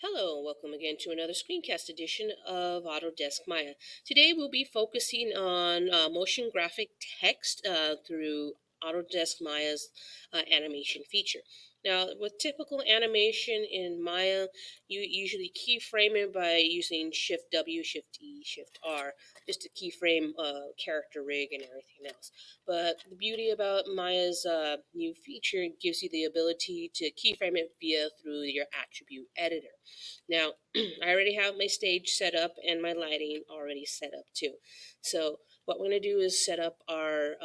Hello, and welcome again to another screencast edition of Autodesk Maya. Today we'll be focusing on motion graphic text through Autodesk Maya's animation feature. Now, with typical animation in Maya, you usually keyframe it by using Shift W, Shift E, Shift R, just to keyframe character rig and everything else. But the beauty about Maya's new feature gives you the ability to keyframe it through your attribute editor. Now, I already have my stage set up and my lighting already set up too. So what we're going to do is set up our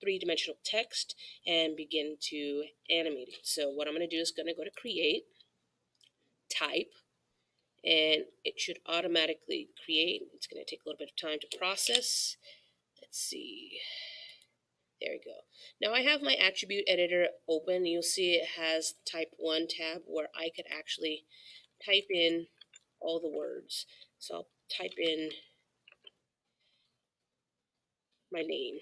three-dimensional text and begin to animate it. So what I'm going to do is going to go to Create, Type, and it should automatically create. It's going to take a little bit of time to process. Let's see. There we go. Now I have my attribute editor open. You'll see it has Type 1 tab where I could actually type in all the words. So I'll type in my name.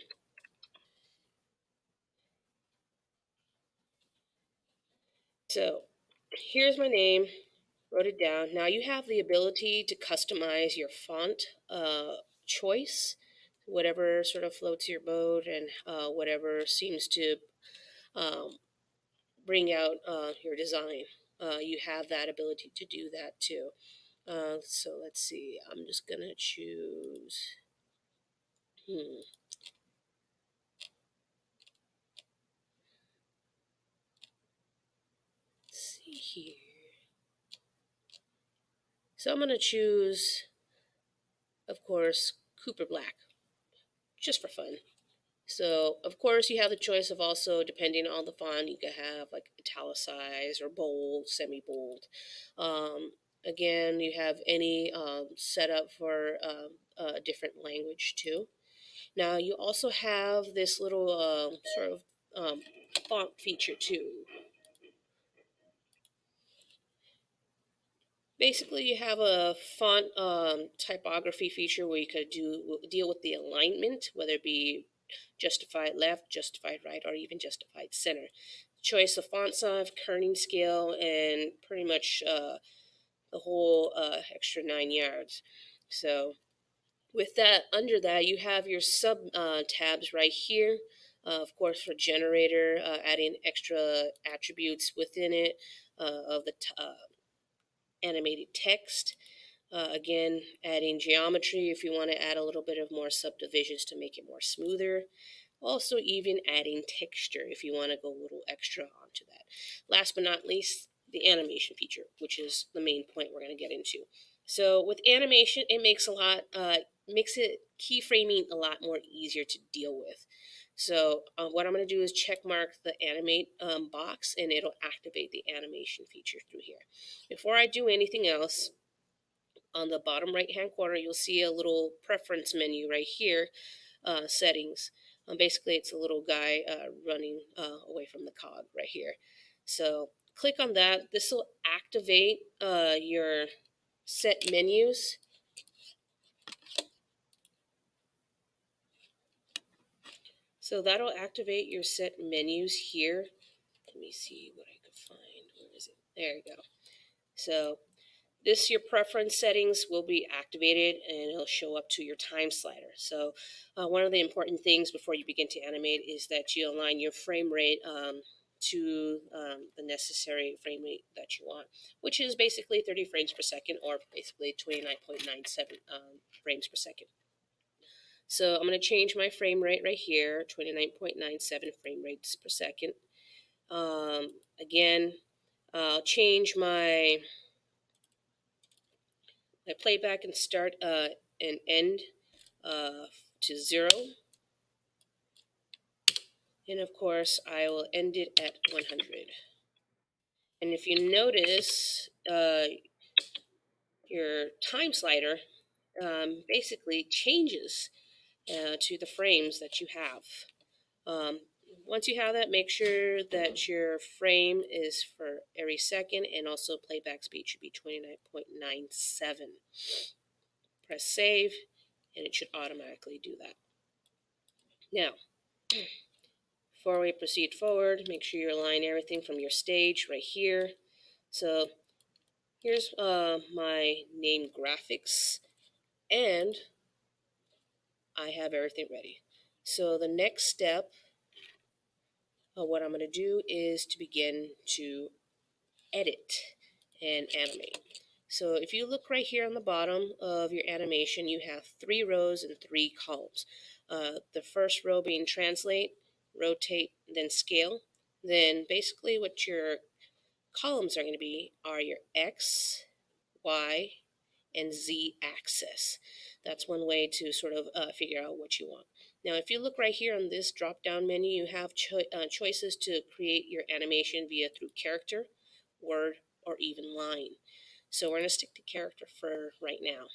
So here's my name, wrote it down. Now you have the ability to customize your font choice, whatever sort of floats your boat and whatever seems to um, bring out your design. You have that ability to do that too. So let's see, I'm just gonna choose, let's see here. So I'm gonna choose, of course, Cooper Black, just for fun. So, of course, you have the choice of also, depending on the font, you can have like italicized or bold, semi-bold. Again, you have any setup for a different language too. Now, you also have this little sort of font feature too. Basically, you have a font typography feature where you could deal with the alignment, whether it be justified left, justified right, or even justified center. Choice of font size, kerning scale, and pretty much the whole extra 9 yards. So with that, under that, you have your sub tabs right here. Of course, for generator, adding extra attributes within it of the animated text. Again, adding geometry if you want to add a little bit of more subdivisions to make it more smoother. Also, even adding texture if you want to go a little extra onto that. Last but not least, the animation feature, which is the main point we're going to get into. So with animation, it makes it keyframing a lot more easier to deal with. So what I'm going to do is check mark the animate box, and it'll activate the animation feature through here. Before I do anything else, on the bottom right hand corner, you'll see a little preference menu right here, settings. Basically, it's a little guy running away from the cog right here. So click on that. This will activate your set menus. So that'll activate your set menus here. Let me see what I could find. Where is it? There you go. So your preference settings will be activated and it'll show up to your time slider. So one of the important things before you begin to animate is that you align your frame rate to the necessary frame rate that you want, which is basically 30 frames per second or basically 29.97 frames per second. So I'm going to change my frame rate right here, 29.97 frame rates per second. Again, I'll change my playback and start and end to 0. And of course, I will end it at 100. And if you notice, your time slider basically changes to the frames that you have. Once you have that, make sure that your frame is for every second, and also playback speed should be 29.97. Press save, and it should automatically do that. Now, before we proceed forward, make sure you align everything from your stage right here. So here's my name graphics, and I have everything ready. So the next step, what I'm going to do is to begin to edit and animate. So if you look right here on the bottom of your animation, you have 3 rows and 3 columns. The first row being translate, rotate, then scale. Then basically what your columns are going to be are your X, Y, and Z axis. That's one way to sort of figure out what you want. Now, if you look right here on this drop-down menu, you have choices to create your animation via through character, word, or even line. So we're going to stick to character for right now.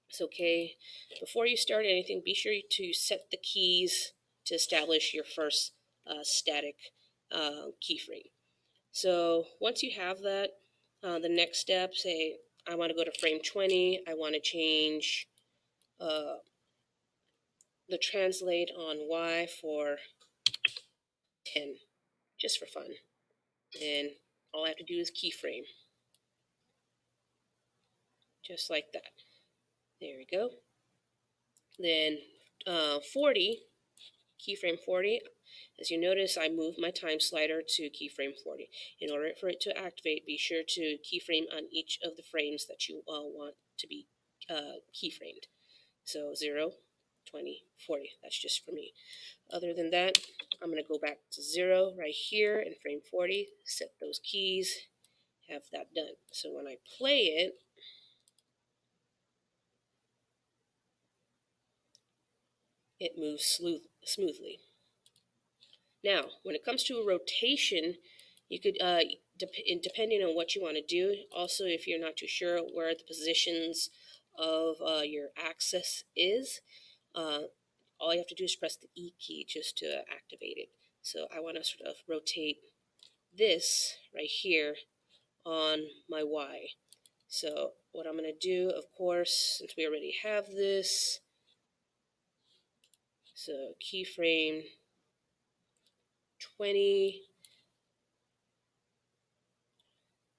It's okay. Before you start anything, be sure to set the keys to establish your first static keyframe. So once you have that, the next step, say I want to go to frame 20, I want to change the translate on Y for 10, just for fun. And all I have to do is keyframe, just like that. There we go. Then 40, keyframe 40. As you notice, I moved my time slider to keyframe 40. In order for it to activate, be sure to keyframe on each of the frames that you want to be keyframed. So 0, 20, 40. That's just for me. Other than that, I'm going to go back to 0 right here in frame 40, set those keys, have that done. So when I play it, it moves smoothly. Now, when it comes to a rotation, you could, depending on what you want to do, also if you're not too sure where the positions of your axis is, all you have to do is press the E key just to activate it. So I want to sort of rotate this right here on my Y. So what I'm going to do, of course, since we already have this, so keyframe 20.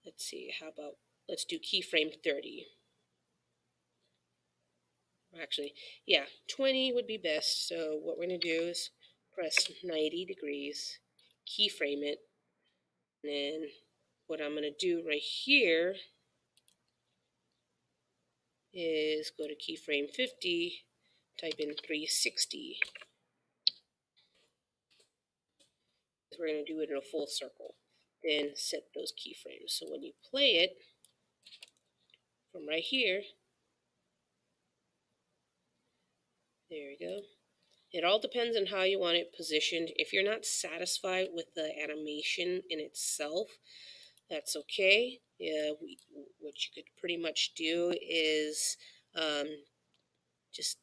Let's see, how about, let's do keyframe 30. Actually, yeah, 20 would be best. So what we're going to do is press 90 degrees, keyframe it, and then what I'm going to do right here is go to keyframe 50, type in 360. We're going to do it in a full circle. Then set those keyframes. So when you play it from right here, there we go. It all depends on how you want it positioned. If you're not satisfied with the animation in itself, that's okay. Yeah, what you could pretty much do is just,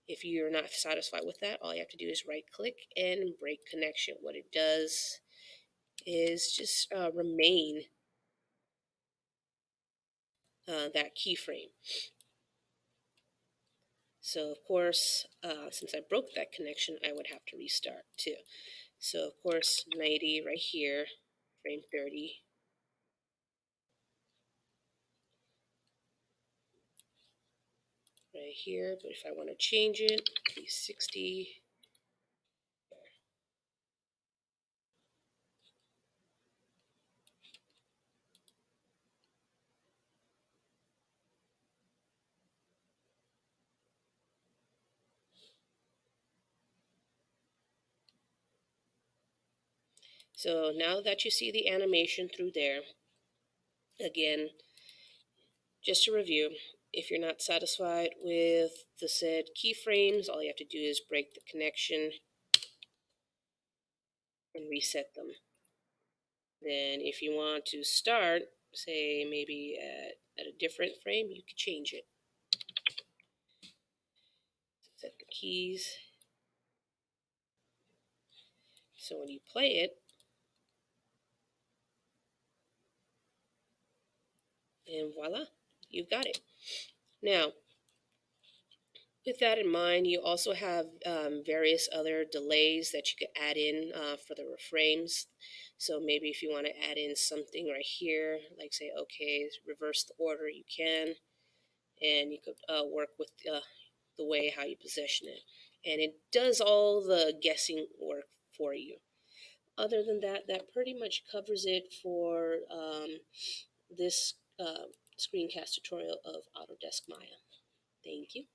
if you're not satisfied with that, all you have to do is right click and break connection. What it does is just remain that keyframe. So of course, since I broke that connection, I would have to restart too. So of course, 90 right here, frame 30. Right here, but if I want to change it, 360. So now that you see the animation through there, again, just to review, if you're not satisfied with the said keyframes, all you have to do is break the connection and reset them. Then if you want to start, say maybe at a different frame, you could change it. Set the keys. So when you play it, and voila, you've got it. Now, With that in mind, you also have various other delays that you could add in for the reframes. So maybe if you want to add in something right here, like say, okay, reverse the order, you can, and you could work with the way how you position it. And it does all the guessing work for you. Other than that, that pretty much covers it for this screencast tutorial of Autodesk Maya. Thank you.